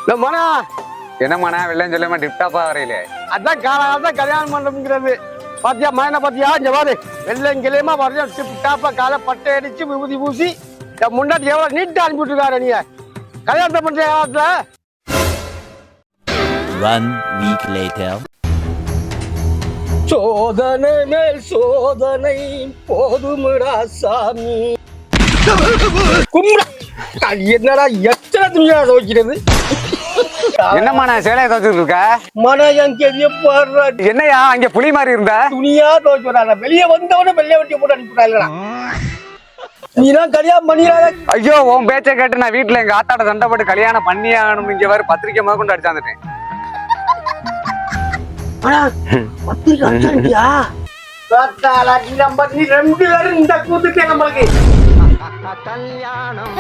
மனா என்னம்மாண்ணா வெள்ளம் சொல்லாம டிப்டாப்பா வரையில அதான் காலகாலத்தான் கல்யாணம் பண்ணணுங்கிறது. பாத்தியா மயனை பாத்தியா இங்க பாரு வெள்ளம் கிளியமா வரையா டிப் டாப்பா காலை பட்டை அடிச்சு விபூதி பூசி என் முன்னாடி எவ்வளவு நீட்டா அனுப்பிட்டு இருக்காரு நீ கல்யாணத்தை பண்ற காலத்துல. 1 week later. சோதனை மேல் சோதனை போதுமுடா சாமி கும்பிடா. என்னடா எத்தனை துணியா துவைக்கிறது? என்னம்மாண்ணா சேலையை துவைச்சிட்டு இருக்க? மன என் கெதிய பாடுறா. என்னையா அங்க புலி மாதிரி இருந்த? துணியா துவைச்சு விடாத. வெளியே வந்தவன வெள்ளைய வெட்டி போட்டு அனுப்பிட்டாங்களா? நீதான் கல்யாணம் பண்ணிடாத. ஐயோ உன் பேச்சை கேட்டு நான் வீட்டுல எங்க ஆத்தாட சண்டை போட்டு கல்யாணம் பண்ணியே ஆகணும் இங்க வேற பத்திரிக்கை முதல் கொண்டு அடிச்சாந்துட்டேன். பத்திரிக்கை அடிச்சாண்டியா? நீ 2 பேரும் இந்த கூத்துட்டே நம்மளுக்கு கல்யாணம்